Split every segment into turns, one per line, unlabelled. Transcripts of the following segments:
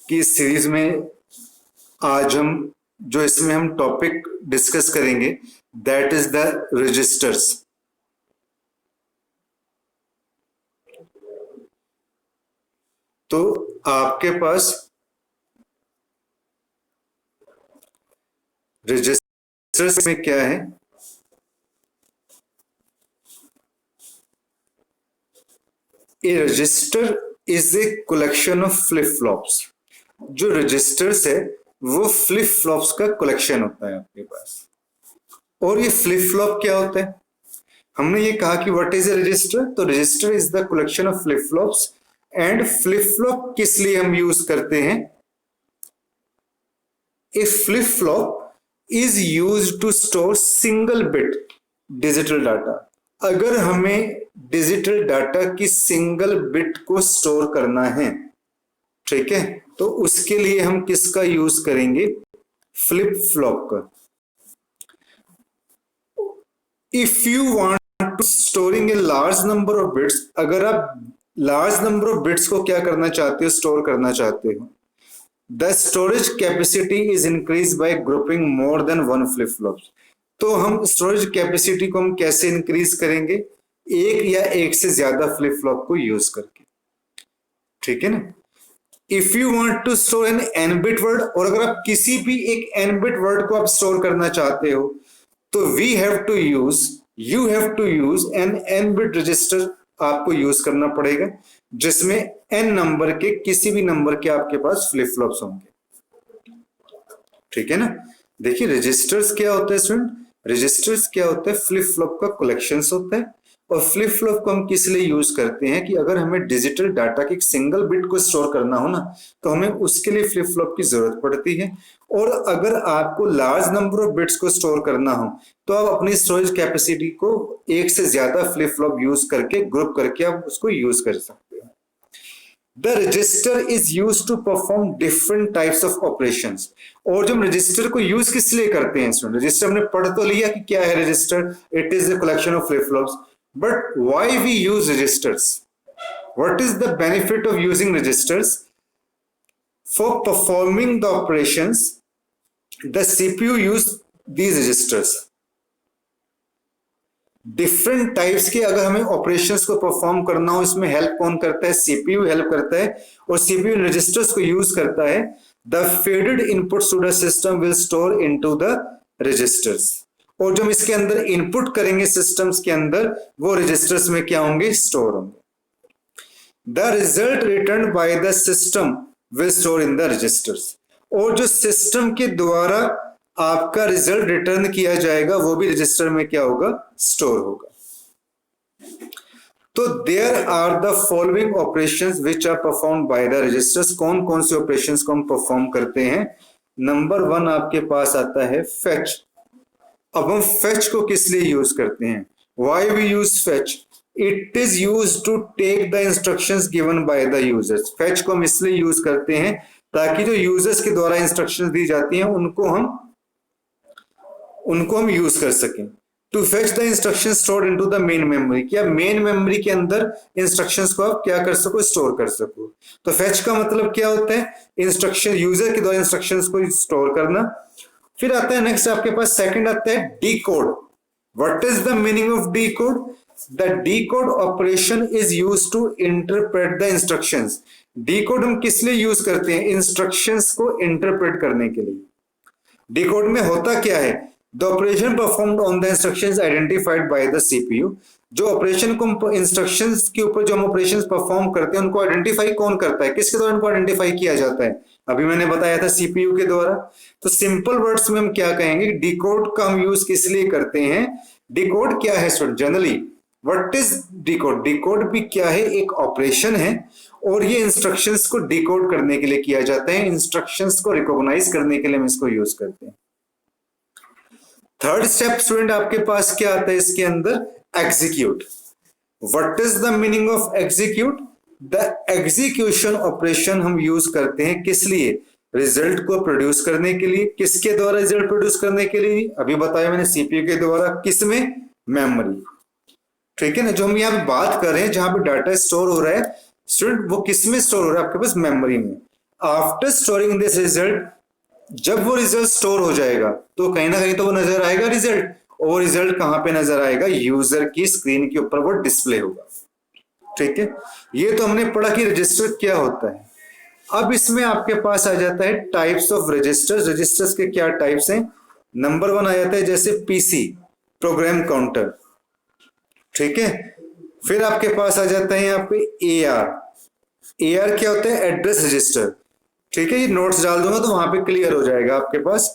कि इस सीरीज में आज इसमें हम टॉपिक डिस्कस करेंगे दैट इज द रजिस्टर्स। तो आपके पास रजिस्टर्स में क्या है, a register is a collection of flip flops. जो रजिस्टर्स है वो फ्लिप फ्लॉप्स का कलेक्शन होता है आपके पास। और ये फ्लिप फ्लॉप क्या होता है? हमने ये कहा कि व्हाट इज ए रजिस्टर, तो register is the collection of flip flops. And flip flop किस लिए हम यूज करते हैं? A flip flop is used to store single bit digital data. अगर हमें डिजिटल डाटा की सिंगल बिट को स्टोर करना है, ठीक है, तो उसके लिए हम किसका यूज करेंगे? फ्लिप फ्लॉप का। If you want to storing a large number of bits, अगर आप लार्ज नंबर ऑफ बिट्स को क्या करना चाहते हो? स्टोर करना चाहते हो। The storage capacity is increase by grouping more than one flip flop. तो हम स्टोरेज कैपेसिटी को हम कैसे इंक्रीज करेंगे? एक या एक से ज्यादा फ्लिप फ्लॉप को यूज करके, ठीक है ना। If you want to store an N bit word, और अगर आप किसी भी एक एन बिट वर्ड को आप स्टोर करना चाहते हो तो you have to use N bit register आपको यूज करना पड़ेगा, जिसमें एन नंबर के किसी भी नंबर के आपके पास फ्लिप फ्लॉप्स होंगे, ठीक है ना। देखिए रजिस्टर्स क्या होता है स्टूडेंट? रजिस्टर्स क्या होता है? फ्लिप फ्लॉप का कलेक्शंस होता है। और फ्लिप फ्लॉप को हम किस लिए यूज करते हैं कि अगर हमें डिजिटल डाटा की एक सिंगल बिट को स्टोर करना हो ना, तो हमें उसके लिए फ्लिप फ्लॉप की जरूरत पड़ती है। और अगर आपको लार्ज नंबर ऑफ बिट्स को स्टोर करना हो तो आप अपनी स्टोरेज कैपेसिटी को एक से ज्यादा फ्लिप फ्लॉप यूज करके ग्रुप करके आप उसको यूज कर सकते हो। The register is use to perform different types of operations. और जब रजिस्टर को यूज किस लिए करते हैं स्टूडेंट? रजिस्टर हमने पढ़ तो लिया कि क्या है register, it is a collection of flip flops. But why we use registers? What is the benefit of using registers? For performing the operations, the CPU use these registers. Different types के अगर हमें operations को perform करना हो, इसमें help कौन करता है? सीपीयू हेल्प करता है। और सीपीयू रजिस्टर्स को यूज करता है। The fed inputs to the system will store into the registers. और जब इसके अंदर इनपुट करेंगे सिस्टम्स के अंदर, वो रजिस्टर्स में क्या होंगे? स्टोर होंगे। The result return by the system will store in the registers. और जो सिस्टम के द्वारा आपका रिजल्ट रिटर्न किया जाएगा वो भी रजिस्टर में क्या होगा? स्टोर होगा। तो there are the following operations which are performed by the registers. कौन कौन से ऑपरेशंस को हम परफॉर्म करते हैं? नंबर 1 आपके पास आता है फेच। अब हम फेच को किस लिए यूज करते हैं? Why we use fetch? It is use to take the instructions given by the users. Fetch को हम इसलिए यूज करते हैं ताकि जो यूजर्स के द्वारा इंस्ट्रक्शंस दी जाती हैं उनको हम यूज कर सकें। To fetch the instruction stored into the main memory, क्या मेन मेमोरी के अंदर इंस्ट्रक्शंस को आप क्या कर सको? स्टोर कर सको। तो फेच का मतलब क्या होता है? इंस्ट्रक्शन, यूजर के द्वारा इंस्ट्रक्शंस को स्टोर करना। फिर आता है नेक्स्ट आपके पास सेकंड आता है decode. What is the meaning of decode? The decode operation is used to interpret the instructions. Decode हम किस लिए यूज करते हैं? इंस्ट्रक्शंस को इंटरप्रेट करने के लिए। डीकोड में होता क्या है? The operation performed on the instructions identified by the CPU. जो ऑपरेशन को इंस्ट्रक्शंस के ऊपर जो हम ऑपरेशंस परफॉर्म करते हैं उनको आइडेंटिफाई कौन करता है? किसके द्वारा उनको आइडेंटिफाई किया जाता है? अभी मैंने बताया था सीपीयू के द्वारा। तो सिंपल वर्ड्स में हम क्या कहेंगे? डिकोड का हम यूज किस लिए करते हैं? डिकोड क्या है student? Generally what is decode? Decode भी क्या है? एक ऑपरेशन है और ये इंस्ट्रक्शंस को डिकोड करने के लिए किया जाता है। इंस्ट्रक्शंस को रिकॉग्नाइज करने के लिए हम इसको यूज करते हैं। थर्ड स्टेप स्टूडेंट आपके पास क्या आता है इसके अंदर? Execute. What is the meaning of execute? The execution operation हम यूज करते हैं किस लिए? रिजल्ट को प्रोड्यूस करने के लिए। किसके द्वारा रिजल्ट प्रोड्यूस करने के लिए? अभी बताया मैंने, सीपीयू के द्वारा। किसमें? मेमोरी, ठीक है ना। जो हम यहाँ बात कर रहे हैं जहां पे डाटा स्टोर हो रहा है स्टूडेंट, वो किस में स्टोर हो रहा है? आपके पास मेमोरी में। आफ्टर स्टोरिंग दिस रिजल्ट, जब वो रिजल्ट स्टोर हो जाएगा तो कहीं ना कहीं तो वो नजर आएगा रिजल्ट, और वो रिजल्ट कहां पे नजर आएगा, यूजर की स्क्रीन के ऊपर वो डिस्प्ले होगा। ठीक है, ये तो हमने पढ़ा कि रजिस्टर क्या होता है। अब इसमें आपके पास आ जाता है टाइप्स ऑफ रजिस्टर्स। रजिस्टर्स के क्या टाइप्स हैं? नंबर 1 आ जाता है जैसे पीसी, प्रोग्राम काउंटर। ठीक है, फिर आपके पास आ जाता है यहाँ पे एआर। एआर क्या होता है? Address register. ठीक है, ये नोट्स डाल दूंगा तो वहां पे क्लियर हो जाएगा आपके पास।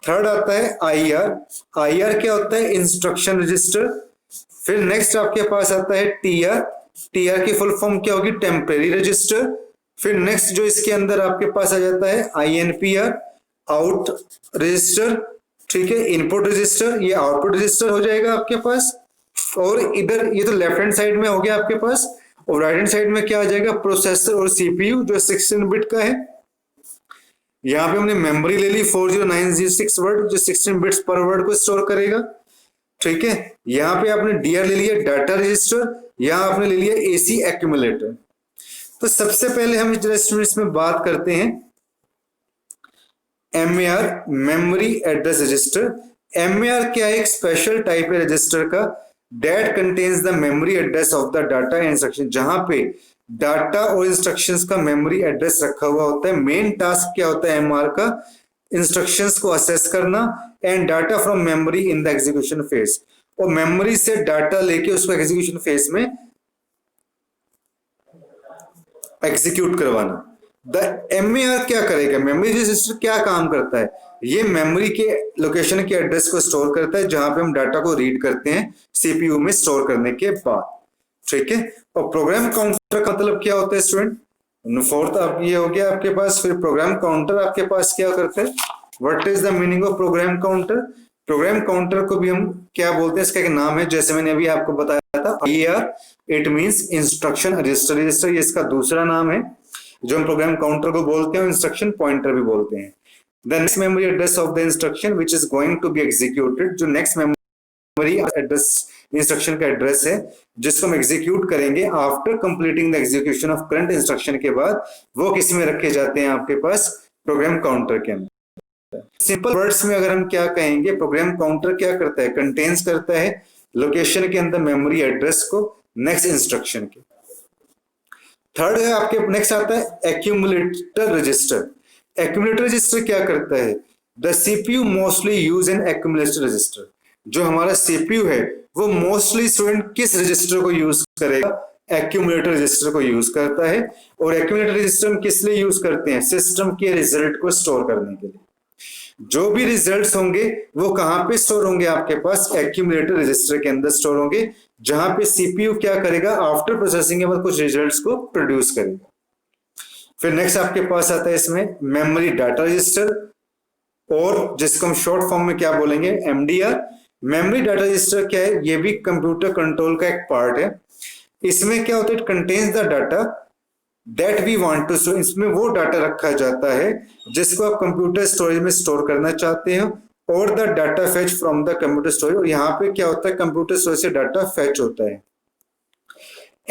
थर्ड आता है आईआर। आईआर क्या होता है? Instruction register. फिर नेक्स्ट आपके पास आता है टीआर। टीआर की फुल फॉर्म क्या होगी? Temporary register. फिर नेक्स्ट जो इसके अंदर आपके पास आ जाता है आईएनपीआर, आउट रजिस्टर। ठीक है, इनपुट रजिस्टर, ये आउटपुट रजिस्टर हो जाएगा आपके पास। और इधर ये तो लेफ्ट हैंड साइड में हो गया आपके पास, और राइट हैंड साइड में क्या आ जाएगा? प्रोसेसर और सीपीयू जो 16 बिट का है। यहाँ पे हमने मेमोरी ले ली 40906 वर्ड, जो 16 बिट्स पर वर्ड को स्टोर करेगा। ठीक है, यहाँ पे आपने डीआर ले लिया, डाटा रजिस्टर। यहाँ आपने ले लिया एसी एक्यूमुलेटर। तो सबसे पहले हम इसमें बात करते हैं MAR, memory address register. MAR क्या है? एक स्पेशल टाइप है रजिस्टर का, that contains the memory address of the data and instruction, जहां पे डाटा और इंस्ट्रक्शंस का मेमोरी एड्रेस रखा हुआ होता है। मेन टास्क क्या होता है एमआर का? इंस्ट्रक्शंस को असेस करना and data from memory in the execution phase, और मेमोरी से डाटा लेके उसको एग्जीक्यूशन फेज में एग्जीक्यूट करवाना। द एमएआर क्या करेगा? मेमोरी रजिस्टर क्या काम करता है? ये मेमोरी के लोकेशन के एड्रेस को स्टोर करता है जहां पे हम डाटा को रीड करते हैं सीपीयू में स्टोर करने के बाद। ठीक है, और प्रोग्राम काउंटर का मतलब क्या होता है स्टूडेंट? फोर्थ अब ये हो गया आपके पास। फिर प्रोग्राम काउंटर आपके पास क्या करता है? What is the meaning of program counter? Program counter को भी हम क्या बोलते हैं? इसका एक नाम है, जैसे मैंने अभी आपको बताया था, IR, it means instruction register. Register ये इसका दूसरा नाम है। जो हम प्रोग्राम काउंटर को बोलते हैं, इंस्ट्रक्शन पॉइंटर भी बोलते हैं। The next memory address of the instruction which is going to be executed, जो नेक्स्ट मेमोरी एड्रेस इंस्ट्रक्शन का एड्रेस है जिसको हम एग्जीक्यूट करेंगे after completing the execution of current instruction के बाद, वो किस में रखे जाते हैं आपके पास? प्रोग्राम काउंटर के अंदर। सिंपल वर्ड्स में अगर हम क्या कहेंगे, प्रोग्राम काउंटर क्या करता है? कंटेन्स करता है लोकेशन के अंदर मेमोरी एड्रेस को नेक्स्ट इंस्ट्रक्शन के। थर्ड है आपके नेक्स्ट आता है एक्यूमुलेटर रजिस्टर। एक्यूमुलेटर रजिस्टर क्या करता है? The CPU mostly use N accumulator register. जो हमारा सीपीयू है वो मोस्टली स्टूडेंट किस रजिस्टर को यूज करेगा? एक्यूमुलेटर रजिस्टर को यूज करता है। और एक्यूमुलेटर रजिस्टर हम किस लिए यूज करते हैं? सिस्टम के रिजल्ट को स्टोर करने के लिए। जो भी रिजल्ट्स होंगे वो कहां पे स्टोर होंगे? आपके पास एक्यूमुलेटर रजिस्टर के अंदर स्टोर होंगे, जहां पे सीपीयू क्या करेगा? आफ्टर प्रोसेसिंग के बाद कुछ रिजल्ट्स को प्रोड्यूस करेगा। फिर नेक्स्ट आपके पास आता है इसमें मेमोरी डाटा रजिस्टर, और जिसको हम शॉर्ट फॉर्म में क्या बोलेंगे? एमडीआर। मेमोरी डाटा रजिस्टर क्या है? ये भी कंप्यूटर कंट्रोल का एक पार्ट है। इसमें क्या होता है? It contains the data that we want to store. इसमें वो डाटा रखा जाता है जिसको आप कंप्यूटर स्टोरेज में स्टोर करना चाहते हैं, और the data fetch from the computer storage. और यहाँ पे क्या होता है? कंप्यूटर स्टोरेज से डाटा फेच होता है।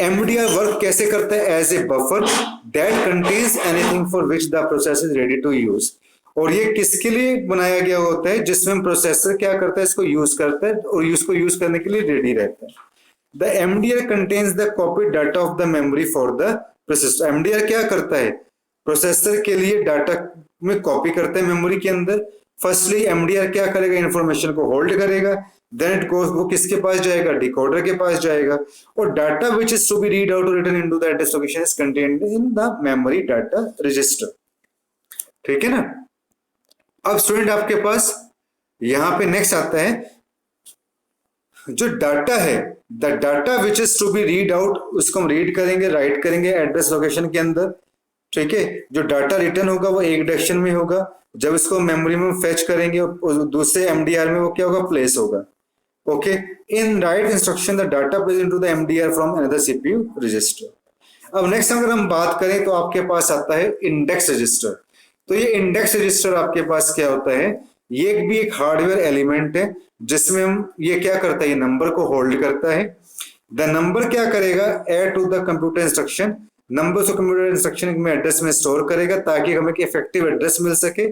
एमडीआर वर्क कैसे करता है? As a buffer that contains anything for which the process is ready to use. और ये किसके लिए बनाया गया होता है? जिसमें प्रोसेसर क्या करता है? इसको यूज करता है और इसको यूज करने के लिए रेडी रहता है। The MDR contains the copy data of the memory for the processor. MDR क्या करता है? प्रोसेसर के लिए डाटा में कॉपी करता है मेमोरी के अंदर। फर्स्टली एमडीआर क्या करेगा? इंफॉर्मेशन को होल्ड करेगा, देन इट गोस, वो किसके पास जाएगा? डिकोडर के पास जाएगा। और data which is to be read out और written into the address location is contained in the memory data register. ठीक है ना? अब स्टूडेंट आपके पास यहां पे नेक्स्ट आता है जो डाटा है, the data which is to be read out, उसको हम रीड करेंगे, राइट करेंगे एड्रेस लोकेशन के अंदर। ठीक है, जो डाटा रिटर्न होगा वो एक डायरेक्शन में होगा, जब इसको मेमोरी में फेच करेंगे और दूसरे एमडीआर में वो क्या होगा? प्लेस होगा। Okay, in right instruction the data place into the MDR from another CPU register. अब नेक्स्ट अगर हम बात करें तो आपके पास आता है इंडेक्स रजिस्टर। तो ये इंडेक्स रजिस्टर आपके पास क्या होता है? ये भी एक हार्डवेयर एलिमेंट है जिसमें हम ये क्या करता है? ये नंबर को होल्ड करता है। द नंबर क्या करेगा? Add to the computer instruction numbers of computer instruction में एड्रेस में स्टोर करेगा ताकि हमें इफेक्टिव एड्रेस मिल सके।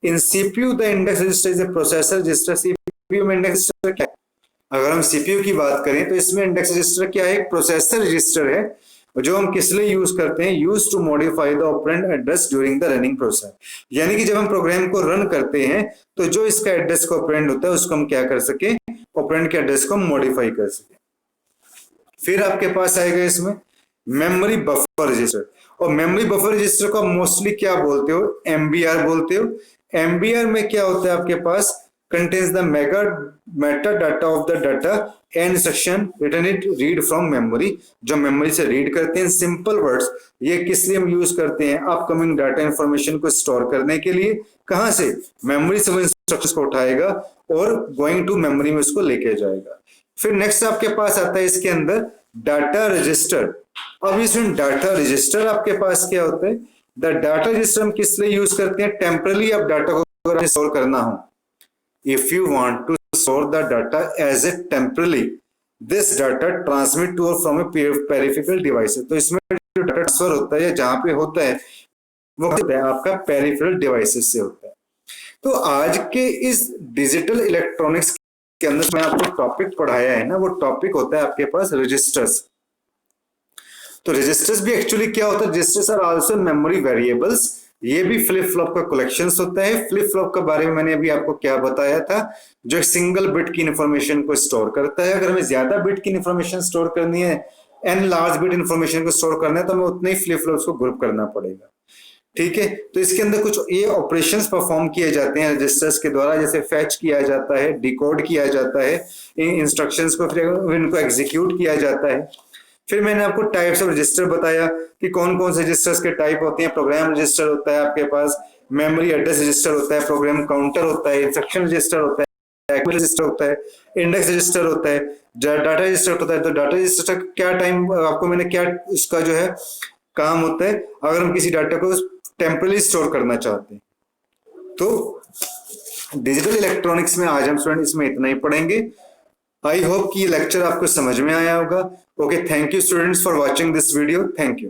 In CPU the index register is a processor register. CPU में इंडेक्स रजिस्टर क्या है? अगर हम सीपीयू की बात करें तो इसमें इंडेक्स रजिस्टर क्या है? एक प्रोसेसर रजिस्टर है जो हम किस लिए यूज करते हैं? Use to modify the operand address during the running process. यानी कि जब हम प्रोग्राम को रन करते हैं तो जो इसका एड्रेस का ऑपरेंड होता है उसको हम क्या कर सके? ऑपरेंड के एड्रेस को मॉडिफाई कर सके। फिर आपके पास आएगा इसमें मेमोरी बफर रजिस्टर। और मेमोरी बफर रजिस्टर को मोस्टली क्या बोलते हो? एमबीआर बोलते हो। एमबीआर में क्या होता है आपके पास? contains the metadata of the data and instruction written it read from memory। जो मेमोरी से रीड करते हैं सिंपल वर्ड्स। ये किस लिए हम यूज करते हैं? अपकमिंग डाटा इंफॉर्मेशन को स्टोर करने के लिए। कहां से? मेमोरी से वो इंस्ट्रक्शंस को उठाएगा और गोइंग टू मेमोरी में उसको लेके जाएगा। फिर नेक्स्ट आपके पास आता है इसके अंदर डाटा रजिस्टर। अब इसमें डाटा रजिस्टर आपके पास क्या होता है? द डाटा रजिस्टर हम किस लिए यूज करते हैं? टेम्परली आप डाटा को स्टोर करना हो। If you want to store the data as a temporarily, this data transmit to or from a peripheral device। तो इसमें जो डाटा ट्रांसफर होता है या जहां पे होता है वो होता है आपका पेरिफेरल डिवाइसेस से होता है। तो आज के इस डिजिटल इलेक्ट्रॉनिक्स के अंदर मैं आपको टॉपिक पढ़ाया है ना, वो टॉपिक होता है आपके पास रजिस्टर्स। तो रजिस्टर्स भी एक्चुअली क्या होता है? Registers are also memory variables. ये भी फ्लिप फ्लॉप का कलेक्शन होता है। फ्लिप फ्लॉप के बारे में मैंने अभी आपको क्या बताया था? जो एक सिंगल बिट की इंफॉर्मेशन को स्टोर करता है। अगर हमें ज्यादा बिट की इंफॉर्मेशन स्टोर करनी है, एन लार्ज बिट इंफॉर्मेशन को स्टोर करना है, तो हमें उतने ही फ्लिप फ्लॉप्स को ग्रुप करना पड़ेगा। ठीक है, तो इसके अंदर कुछ ये ऑपरेशंस परफॉर्म किए जाते हैं रजिस्टर्स के द्वारा, जैसे फैच किया जाता है, डिकोड किया जाता है, इन इंस्ट्रक्शंस को फिर इनको एग्जीक्यूट किया जाता है। फिर मैंने आपको टाइप्स ऑफ रजिस्टर बताया कि कौन कौन से रजिस्टर्स के टाइप होते हैं। प्रोग्राम रजिस्टर होता है आपके पास, मेमोरी एड्रेस रजिस्टर होता है, प्रोग्राम काउंटर होता है, इंस्ट्रक्शन रजिस्टर होता है, एक्टिव रजिस्टर होता है, इंडेक्स रजिस्टर होता है, डाटा रजिस्टर होता है। तो डाटा रजिस्टर का क्या टाइम आपको मैंने क्या इसका जो है काम होता है? अगर हम किसी डाटा को टेम्परली स्टोर करना चाहते हैं तो डिजिटल इलेक्ट्रॉनिक्स में आज हम स्टूडेंट इसमें इतना ही पढ़ेंगे। आई होप कि ये लेक्चर आपको समझ में आया होगा। Okay, thank you students for watching this video. Thank you.